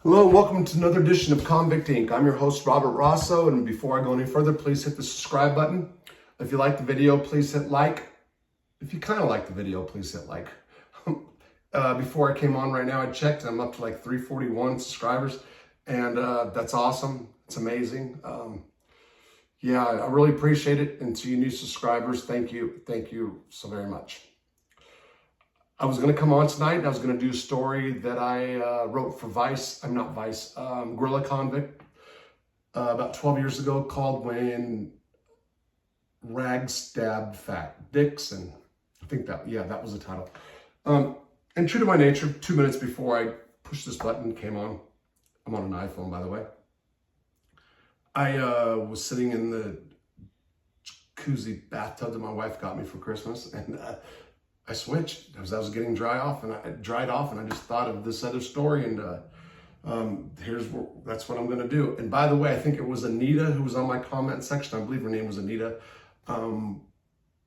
Hello and welcome to another edition of Convict Inc. I'm your host, Robert Rosso, and before I go any further, please hit the subscribe button. If you like the video, please hit like. If you kind of like the video, please hit like. Before I came on right now, I checked and I'm up to like 341 subscribers, and that's awesome. It's amazing. Yeah, I really appreciate it. And to you new subscribers, thank you. Thank you so very much. I was going to come on tonight and I was going to do a story that I wrote for Vice. I'm not Vice, Guerrilla Convict, about 12 years ago, called When Rags Stabbed Fat Dicks. And I think that was the title. And true to my nature, 2 minutes before I pushed this button, came on. I'm on an iPhone, by the way. I was sitting in the jacuzzi bathtub that my wife got me for Christmas, and I switched as I was getting dried off, and I just thought of this other story, and that's what I'm going to do. And by the way, I think it was Anita who was on my comment section. I believe her name was Anita.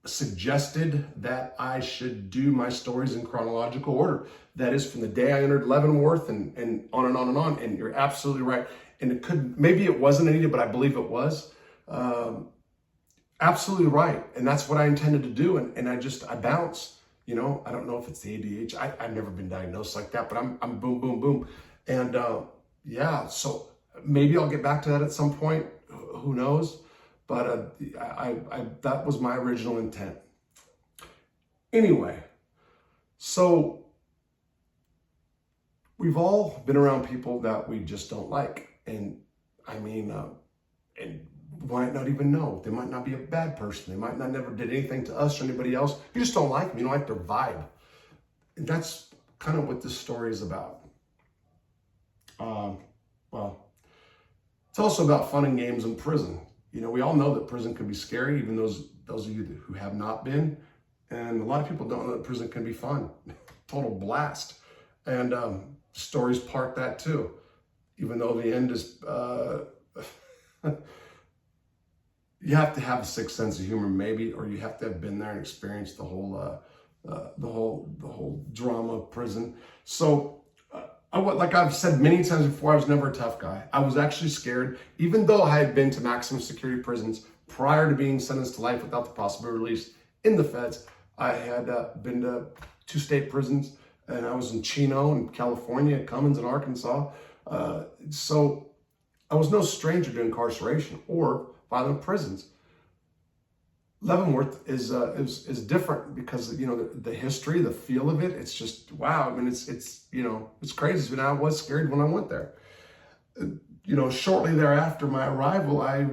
Suggested that I should do my stories in chronological order. That is from the day I entered Leavenworth and on and on and on. And you're absolutely right. And maybe it wasn't Anita, but I believe it was. Absolutely right. And that's what I intended to do. And I bounce. You know, I don't know if it's the ADHD. I've never been diagnosed like that, but I'm boom, boom, boom. And yeah, so maybe I'll get back to that at some point. Who knows? But that was my original intent. Anyway, so we've all been around people that we just don't like. And I mean, and might not even know. They might not be a bad person. They might not never did anything to us or anybody else. You just don't like them. You don't like their vibe. And that's kind of what this story is about. Well, it's also about fun and games in prison. You know, we all know that prison can be scary, even those of you who have not been. And a lot of people don't know that prison can be fun. Total blast. And stories part that too. Even though the end is... you have to have a sixth sense of humor, maybe, or you have to have been there and experienced the whole drama of prison. So, like I've said many times before, I was never a tough guy. I was actually scared, even though I had been to maximum security prisons prior to being sentenced to life without the possibility of release in the feds. I had been to 2 state prisons, and I was in Chino in California, Cummins in Arkansas. So I was no stranger to incarceration or violent prisons. Leavenworth is different because, you know, the history, the feel of it. It's just wow. I mean, it's you know, it's crazy. But I was scared when I went there. You know, shortly thereafter my arrival, I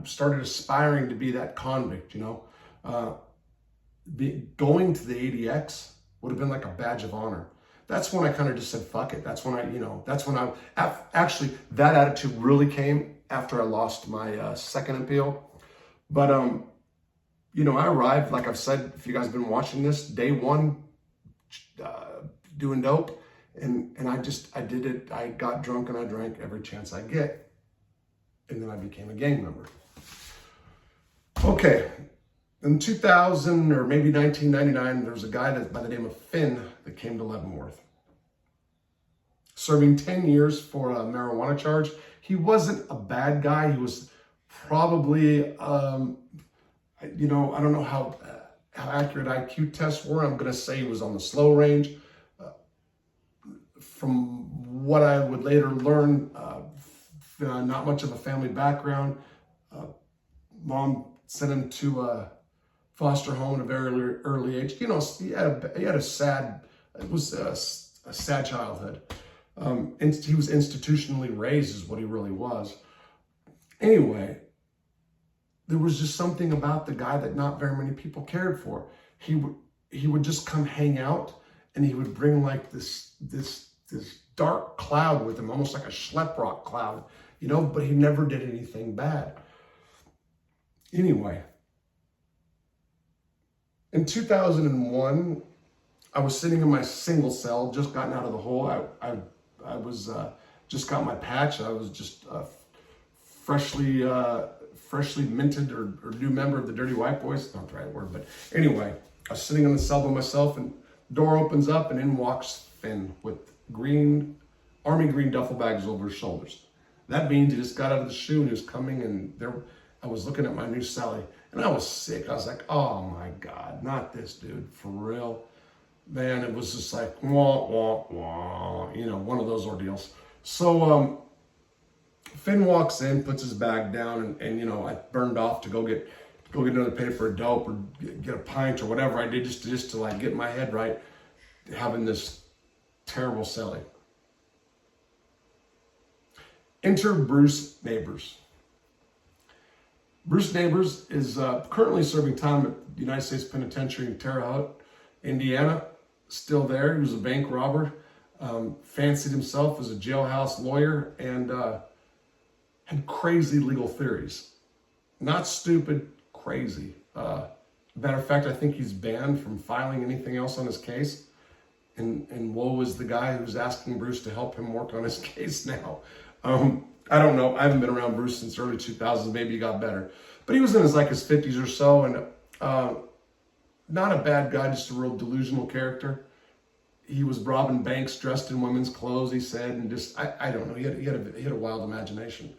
started aspiring to be that convict. You know, going to the ADX would have been like a badge of honor. That's when I kind of just said, fuck it. That's when actually that attitude really came after I lost my second appeal. But, you know, I arrived, like I've said, if you guys have been watching this, day one, doing dope. And I did it. I got drunk and I drank every chance I get. And then I became a gang member. Okay. In 2000 or maybe 1999, there was a guy by the name of Finn that came to Leavenworth, serving 10 years for a marijuana charge. He wasn't a bad guy. He was probably, you know, I don't know how accurate IQ tests were. I'm going to say he was on the slow range. From what I would later learn, not much of a family background. Mom sent him to a foster home at a very early age. You know, he had a sad childhood. He was institutionally raised is what he really was. Anyway, there was just something about the guy that not very many people cared for. He would just come hang out, and he would bring like this dark cloud with him, almost like a schleprock cloud, you know, but he never did anything bad. Anyway, in 2001, I was sitting in my single cell, just gotten out of the hole. I was just got my patch. I was just freshly minted or new member of the Dirty White Boys. Not the right word, but anyway, I was sitting in the cell by myself, and door opens up, and in walks Finn with green army green duffel bags over his shoulders. That means he just got out of the shoe and he was coming, and there I was looking at my new celly, and I was sick. I was like, oh my God, not this dude, for real. Man, it was just like, wah, wah, wah, you know, one of those ordeals. So Finn walks in, puts his bag down, and you know, I burned off to go get another paper of dope or get a pint or whatever I did just to like get my head right, having this terrible celly. Enter Bruce Neighbors. Bruce Neighbors is currently serving time at the United States Penitentiary in Terre Haute, Indiana. Still there. He was a bank robber, fancied himself as a jailhouse lawyer, and had crazy legal theories. Not stupid, crazy. Matter of fact, I think he's banned from filing anything else on his case. And woe is the guy who's asking Bruce to help him work on his case now. I don't know. I haven't been around Bruce since early 2000s. Maybe he got better. But he was in his 50s or so, and not a bad guy, just a real delusional character. He was robbing banks dressed in women's clothes, he said, and just, I don't know. He had a wild imagination.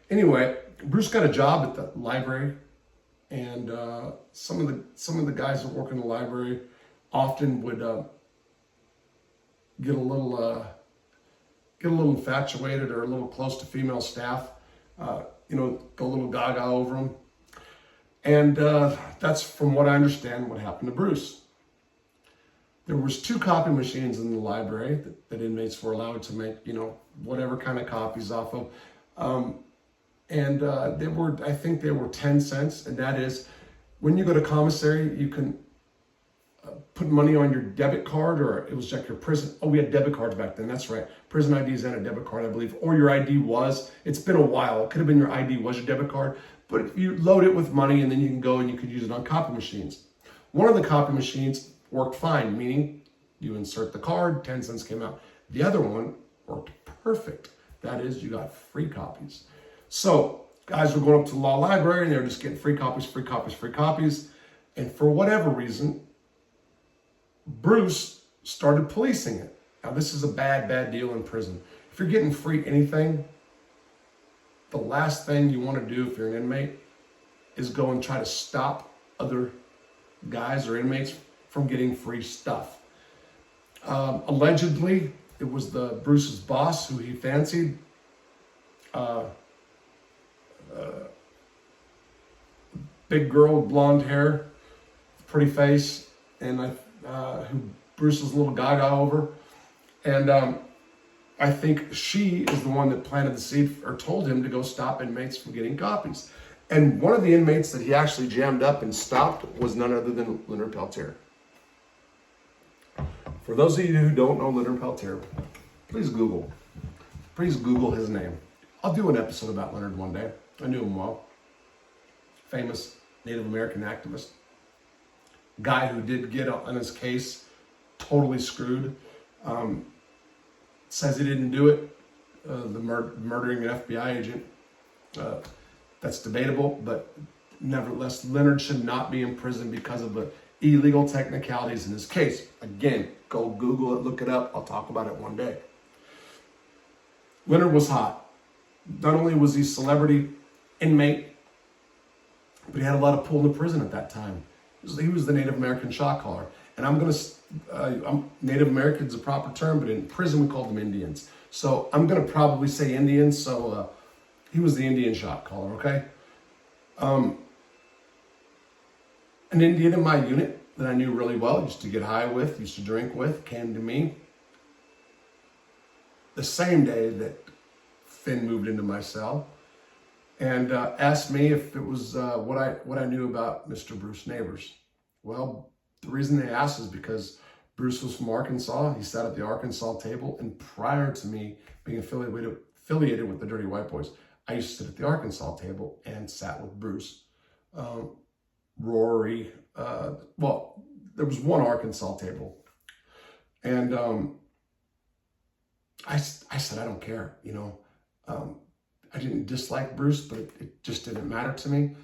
Anyway, Bruce got a job at the library, and some of the guys that work in the library often would get a little infatuated or a little close to female staff, go a little gaga over them. And that's, from what I understand, what happened to Bruce. There was 2 copy machines in the library that inmates were allowed to make, whatever kind of copies off of. I think they were 10 cents. And that is, when you go to commissary, you can put money on your debit card, or it was like your prison. Oh, we had debit cards back then. That's right. Prison IDs and a debit card, I believe. Or your ID was. It's been a while. It could have been your ID was your debit card. But you load it with money, and then you can go and you could use it on copy machines. One of the copy machines worked fine, meaning you insert the card, 10 cents came out. The other one worked perfect. That is, you got free copies. So guys were going up to the law library, and they were just getting free copies, free copies, free copies. And for whatever reason, Bruce started policing it. Now, this is a bad deal in prison. If you're getting free anything, the last thing you want to do if you're an inmate is go and try to stop other guys or inmates from getting free stuff. Allegedly, it was Bruce's boss who he fancied. Big girl with blonde hair, pretty face, and who Bruce was a little gaga over. And I think she is the one that planted the seed or told him to go stop inmates from getting copies. And one of the inmates that he actually jammed up and stopped was none other than Leonard Peltier. For those of you who don't know Leonard Peltier, please Google his name. I'll do an episode about Leonard one day. I knew him well. Famous Native American activist. Guy who did get on his case totally screwed. Says he didn't do it. Murdering an FBI agent. That's debatable, but nevertheless, Leonard should not be in prison because of the illegal technicalities in his case. Again, go Google it, look it up. I'll talk about it one day. Leonard was hot. Not only was he a celebrity inmate, but he had a lot of pull in the prison at that time. He was the Native American shot caller. And Native American's a proper term, but in prison we called them Indians. So I'm going to probably say Indians, so he was the Indian shot caller, okay? An Indian in my unit that I knew really well, used to get high with, used to drink with, came to me the same day that Finn moved into my cell and asked me if it was what I knew about Mr. Bruce Neighbors. Well, the reason they asked is because Bruce was from Arkansas. He sat at the Arkansas table, and prior to me being affiliated with the Dirty White Boys, I used to sit at the Arkansas table and sat with Bruce, Rory. Well, there was one Arkansas table, and I said I don't care. I didn't dislike Bruce, but it just didn't matter to me.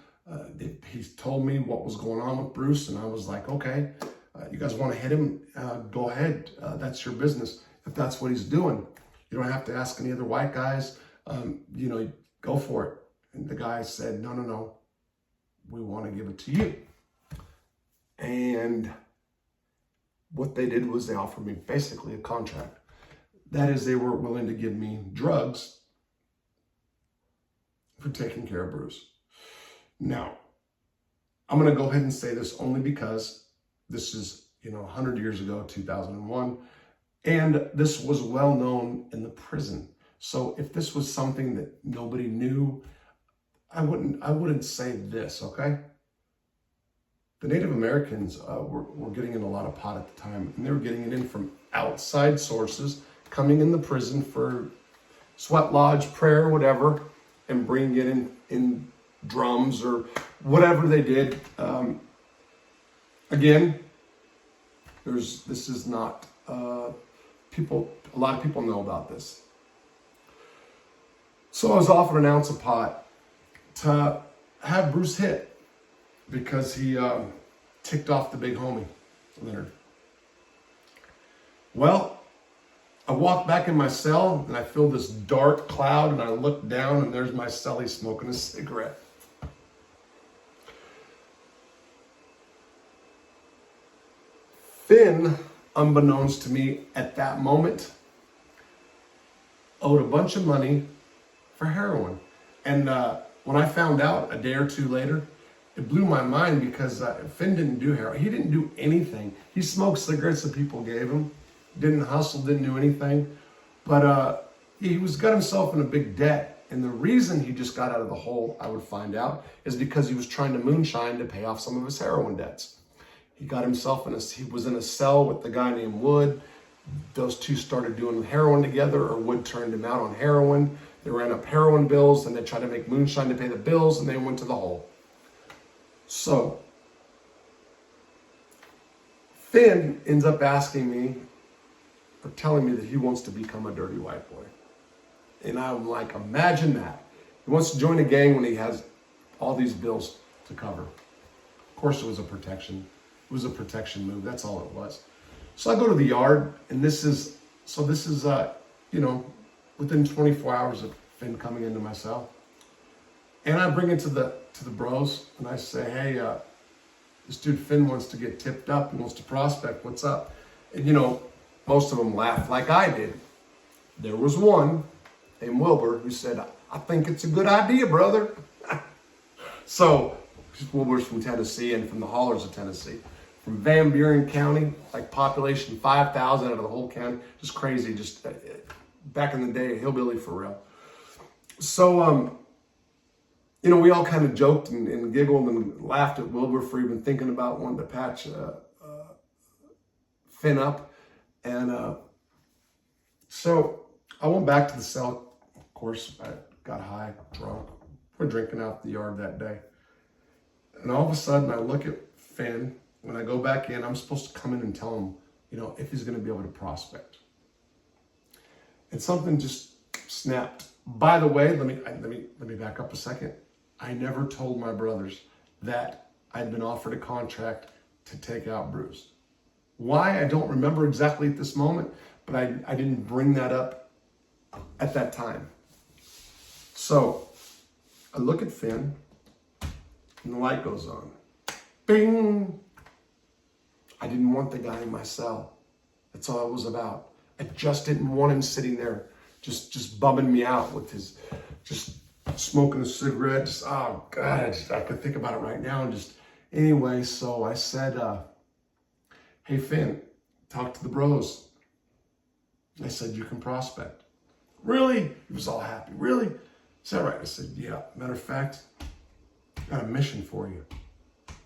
He told me what was going on with Bruce, and I was like, okay, you guys want to hit him? Go ahead. That's your business. If that's what he's doing. You don't have to ask any other white guys. You know, go for it. And the guy said, no, no, no. We want to give it to you. And what they did was they offered me basically a contract. That is, they were willing to give me drugs for taking care of Bruce. Now, I'm going to go ahead and say this only because this is, 100 years ago, 2001, and this was well known in the prison. So if this was something that nobody knew, I wouldn't say this, okay? The Native Americans were getting in a lot of pot at the time, and they were getting it in from outside sources, coming in the prison for sweat lodge, prayer, whatever, and bringing it in drums or whatever they did. Again, this is not, a lot of people know about this. So I was offered an ounce of pot to have Bruce hit because he ticked off the big homie, Leonard. Well, I walked back in my cell and I feel this dark cloud and I look down and there's my cellie smoking a cigarette. Finn, unbeknownst to me at that moment, owed a bunch of money for heroin. And when I found out a day or two later, it blew my mind because Finn didn't do heroin. He didn't do anything. He smoked cigarettes that people gave him, didn't hustle, didn't do anything. But he got himself in a big debt. And the reason he just got out of the hole, I would find out, is because he was trying to moonshine to pay off some of his heroin debts. He got himself he was in a cell with the guy named Wood. Those two started doing heroin together, or Wood turned him out on heroin. They ran up heroin bills, and they tried to make moonshine to pay the bills, and they went to the hole. So, Finn ends up asking me, or telling me that he wants to become a dirty white boy. And I'm like, imagine that. He wants to join a gang when he has all these bills to cover. Of course, it was a protection. It was a protection move. That's all it was. So I go to the yard, and this is within 24 hours of Finn coming into my cell. And I bring it to the bros, and I say, hey, this dude Finn wants to get tipped up. He wants to prospect. What's up? And most of them laughed like I did. There was one named Wilbur who said, I think it's a good idea, brother. So Wilbur's from Tennessee and from the hollers of Tennessee. From Van Buren County, like population 5,000 out of the whole county. Just crazy, just back in the day, hillbilly for real. So, we all kind of joked and giggled and laughed at Wilbur for even thinking about wanting to patch Finn up. And so I went back to the cell. Of course, I got high, drunk. We're drinking out the yard that day. And all of a sudden, I look at Finn. When I go back in, I'm supposed to come in and tell him, if he's going to be able to prospect. And something just snapped. By the way, let me back up a second. I never told my brothers that I'd been offered a contract to take out Bruce. Why? I don't remember exactly at this moment, but I didn't bring that up at that time. So I look at Finn, and the light goes on. Bing! I didn't want the guy in my cell. That's all it was about. I just didn't want him sitting there just bumming me out with his, just smoking a cigarette. Just, oh God, I could think about it right now. And anyway, so I said, hey Finn, talk to the bros. I said, you can prospect. Really? He was all happy. Really? Is that right? I said, yeah. Matter of fact, I got a mission for you.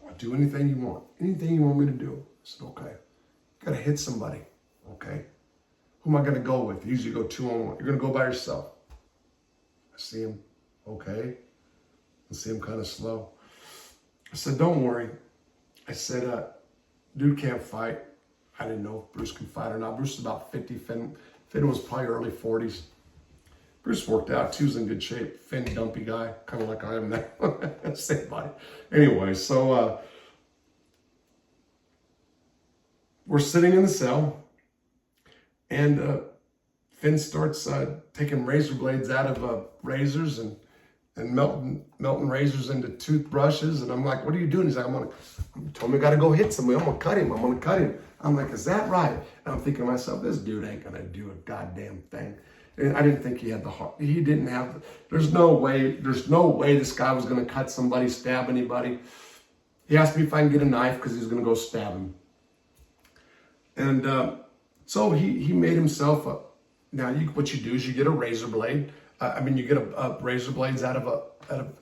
I'll do anything you want. Anything you want me to do. I said, okay. Got to hit somebody. Okay. Who am I going to go with? Usually go 2-on-1. You're going to go by yourself. I see him. Okay. I see him kind of slow. I said, don't worry. I said, dude can't fight. I didn't know if Bruce can fight or not. Bruce is about 50. Finn was probably early 40s. Bruce worked out. He was in good shape. Finn, dumpy guy, kind of like I am now. Same body. Anyway, so we're sitting in the cell, and Finn starts taking razor blades out of razors and melting razors into toothbrushes. And I'm like, what are you doing? He's like, told me I got to go hit somebody. I'm going to cut him. I'm going to cut him. I'm like, is that right? And I'm thinking to myself, this dude ain't going to do a goddamn thing. And I didn't think he had the heart. He didn't have, there's no way this guy was going to cut somebody, stab anybody. He asked me if I can get a knife because he was going to go stab him. And so he made himself a, now what you do is you get a razor blade. You get a razor blades out of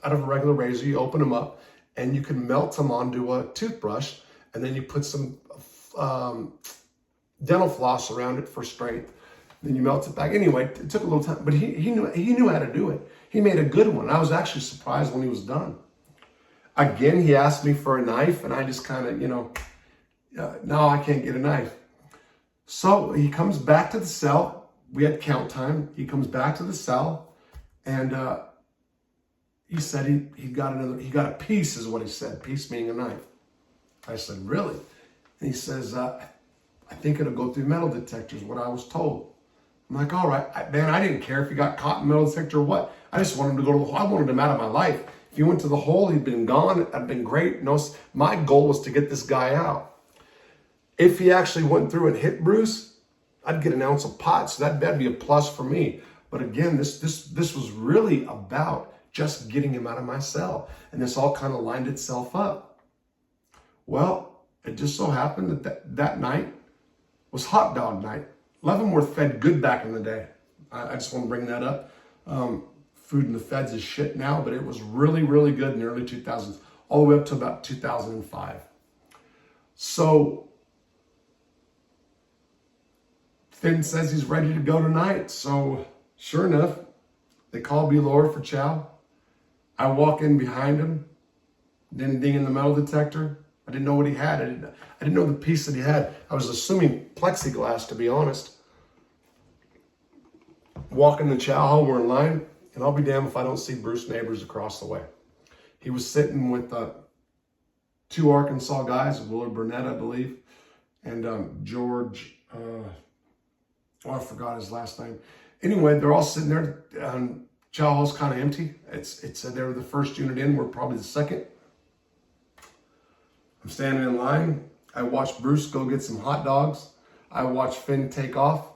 a regular razor. You open them up, and you can melt them onto a toothbrush, and then you put some dental floss around it for strength. Then you melt it back. Anyway, it took a little time, but he knew how to do it. He made a good one. I was actually surprised when he was done. Again, he asked me for a knife, and I just kind of, no, I can't get a knife. So he comes back to the cell. We had count time. He comes back to the cell, and he said he got a piece, is what he said. Piece meaning a knife. I said, really? And he says, I think it'll go through metal detectors, what I was told. I'm like, all right, man, I didn't care if he got caught in metal detector or what. I just wanted him to go to the hole. I wanted him out of my life. If he went to the hole, he'd been gone. I'd been great. No, my goal was to get this guy out. If he actually went through and hit Bruce, I'd get an ounce of pot. So that'd be a plus for me. But again, this was really about just getting him out of my cell. And this all kind of lined itself up. Well, it just so happened that night was hot dog night. Leavenworth fed good back in the day. I just want to bring that up. Food in the feds is shit now, but it was really, really good in the early 2000s, all the way up to about 2005. So Finn says he's ready to go tonight. So sure enough, they call Lord for chow. I walk in behind him, ding in the metal detector. I didn't know what he had. I didn't know the piece that he had. I was assuming plexiglass, to be honest. Walk in the chow hall, we're in line, and I'll be damned if I don't see Bruce Neighbors across the way. He was sitting with two Arkansas guys, Willard Burnett, I believe, and George, I forgot his last name. Anyway, they're all sitting there. Chow hall's kind of empty. It's they were the first unit in. We're probably the second. I'm standing in line. I watched Bruce go get some hot dogs. I watched Finn take off.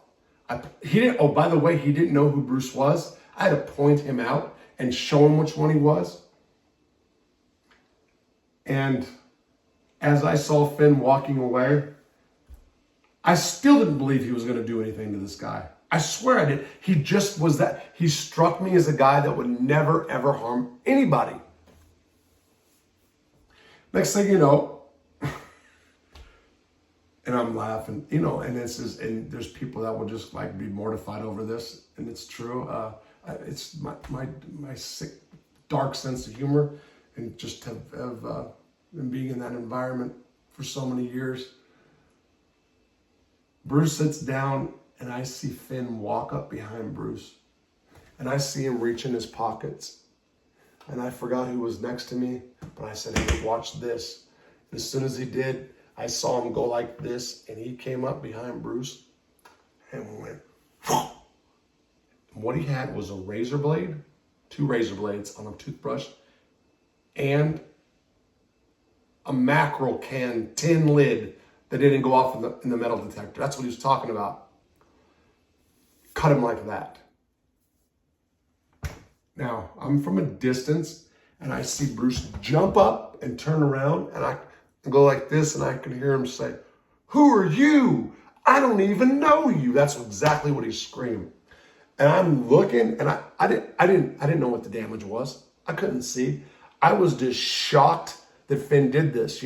He didn't. Oh, by the way, he didn't know who Bruce was. I had to point him out and show him which one he was. And as I saw Finn walking away, I still didn't believe he was going to do anything to this guy. I swear I did. He just was that. He struck me as a guy that would never, ever harm anybody. Next thing you know, and I'm laughing, and and there's people that will just like be mortified over this, and it's true. It's my sick, dark sense of humor, and just have been being in that environment for so many years. Bruce sits down, and I see Finn walk up behind Bruce, and I see him reach in his pockets, and I forgot who was next to me, but I said, "Hey, watch this." And as soon as he did, I saw him go like this, and he came up behind Bruce and went, Phew! And what he had was a razor blade, two razor blades on a toothbrush, and a mackerel can tin lid that didn't go off in the metal detector. That's what he was talking about. Cut him like that. Now, I'm from a distance, and I see Bruce jump up and turn around, and I go like this, and I can hear him say, "Who are you? I don't even know you." That's exactly what he screamed. And I'm looking, and I didn't know what the damage was. I couldn't see. I was just shocked that Finn did this,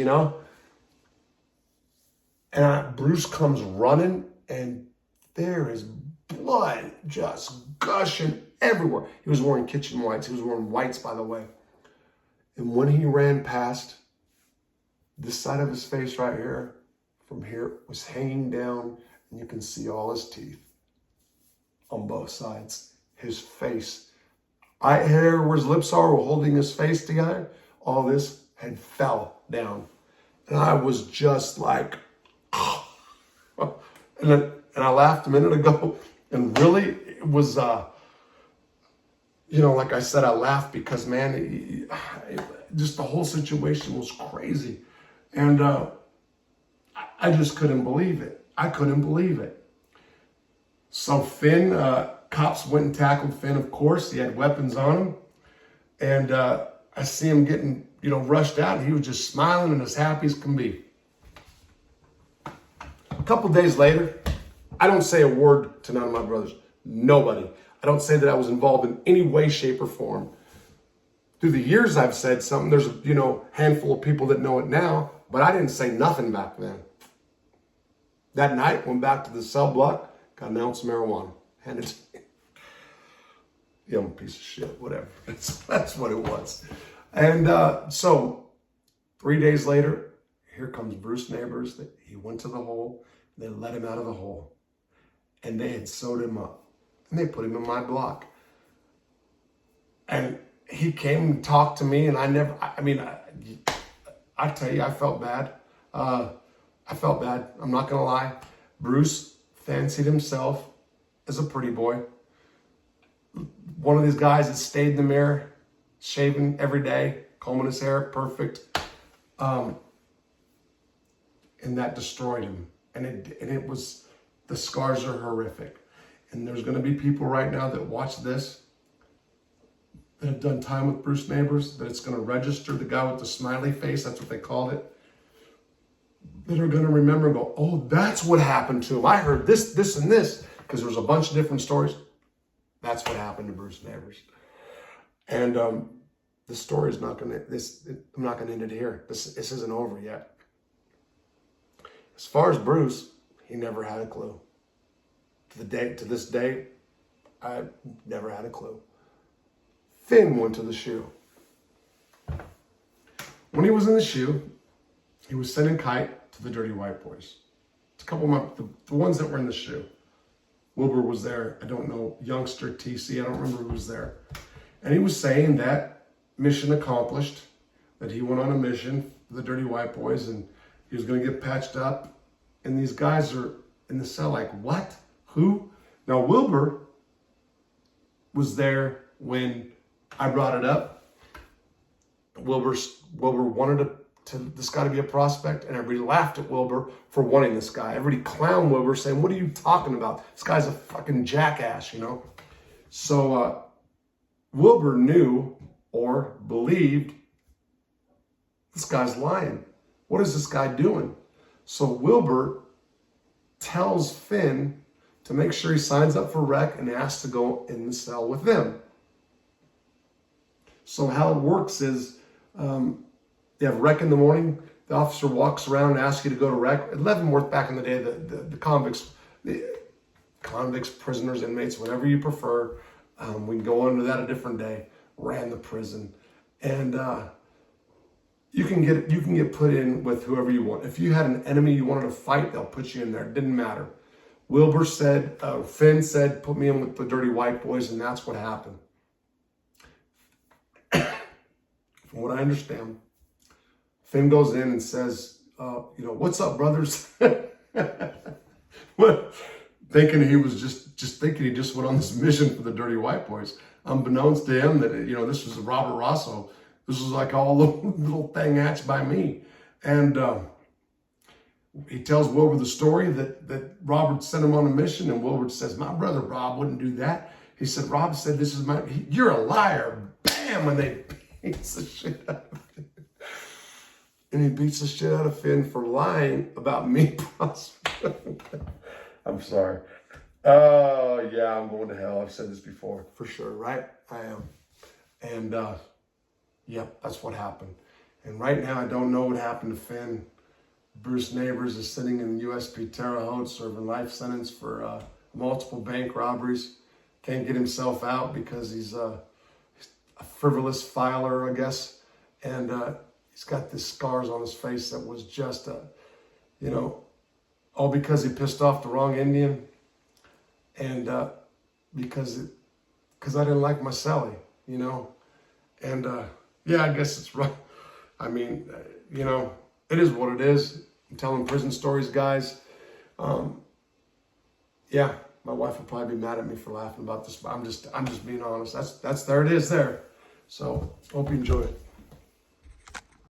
And Bruce comes running, and there is blood just gushing everywhere. He was wearing kitchen whites. He was wearing whites, by the way. And when he ran past, this side of his face right here, from here, was hanging down, and you can see all his teeth on both sides. His face, hair where his lips are, were holding his face together. All this had fell down. And I was just like, and I laughed a minute ago, And really, it was, like I said, I laughed because, man, just the whole situation was crazy. And I just couldn't believe it. I couldn't believe it. So Finn, cops went and tackled Finn, of course. He had weapons on him. And I see him getting, rushed out. And he was just smiling and as happy as can be. A couple days later, I don't say a word to none of my brothers. Nobody. I don't say that I was involved in any way, shape, or form. Through the years, I've said something. There's a handful of people that know it now, but I didn't say nothing back then. That night, went back to the cell block, got an ounce of marijuana, handed to me. I'm a piece of shit, whatever. That's what it was. And so 3 days later, here comes Bruce Neighbors. He went to the hole. They let him out of the hole. And they had sewed him up. And they put him in my block. And he came and talked to me, and I tell you, I felt bad. I felt bad. I'm not going to lie. Bruce fancied himself as a pretty boy. One of these guys that stayed in the mirror, shaving every day, combing his hair, perfect. And that destroyed him. And it was, the scars are horrific. And there's going to be people right now that watch this, that have done time with Bruce Neighbors, that it's going to register, the guy with the smiley face, that's what they called it, that are going to remember and go, oh, that's what happened to him. I heard this, and this, because there was a bunch of different stories. That's what happened to Bruce Neighbors. And the story is not going to, I'm not going to end it here. This isn't over yet. As far as Bruce, he never had a clue. To this day, I never had a clue. Finn went to the shoe. When he was in the shoe, he was sending kite to the Dirty White Boys. It's a couple of the ones that were in the shoe. Wilbur was there. I don't know, youngster TC, I don't remember who was there. And he was saying that mission accomplished, that he went on a mission for the Dirty White Boys and he was going to get patched up. And these guys are in the cell like, what? Who? Now, Wilbur was there when I brought it up. Wilbur wanted this guy to be a prospect, and everybody laughed at Wilbur for wanting this guy. Everybody clowned Wilbur, saying, what are you talking about? This guy's a fucking jackass, So Wilbur knew or believed this guy's lying. What is this guy doing? So Wilbur tells Finn to make sure he signs up for rec and asks to go in the cell with them. So how it works is you have rec in the morning. The officer walks around and asks you to go to rec. At Leavenworth back in the day, the convicts, prisoners, inmates, whatever you prefer. We can go into that a different day. Ran the prison. And you can get put in with whoever you want. If you had an enemy you wanted to fight, they'll put you in there. It didn't matter. Wilbur said, Finn said, put me in with the Dirty White Boys, and that's what happened. From what I understand, Finn goes in and says, what's up, brothers? Thinking he was just thinking he just went on this mission for the Dirty White Boys. Unbeknownst to him that, this was Robert Rosso. This was like all the little thing hatched by me. And he tells Wilbur the story that Robert sent him on a mission, and Wilbur says, my brother Rob wouldn't do that. He said, Rob said, you're a liar. Bam, when they beats the shit out of Finn. And he beats the shit out of Finn for lying about me prospering. I'm sorry. Oh, yeah, I'm going to hell. I've said this before, for sure, right? I am. And, yep, that's what happened. And right now, I don't know what happened to Finn. Bruce Neighbors is sitting in USP Terre Haute serving life sentence for multiple bank robberies. Can't get himself out because he's a frivolous filer, I guess. And he's got these scars on his face that was just, all because he pissed off the wrong Indian. And because I didn't like my cellie, And yeah, I guess it's right. I mean, it is what it is. I'm telling prison stories, guys. Yeah, My wife will probably be mad at me for laughing about this, but I'm just being honest. That's there it is there. So hope you enjoy it.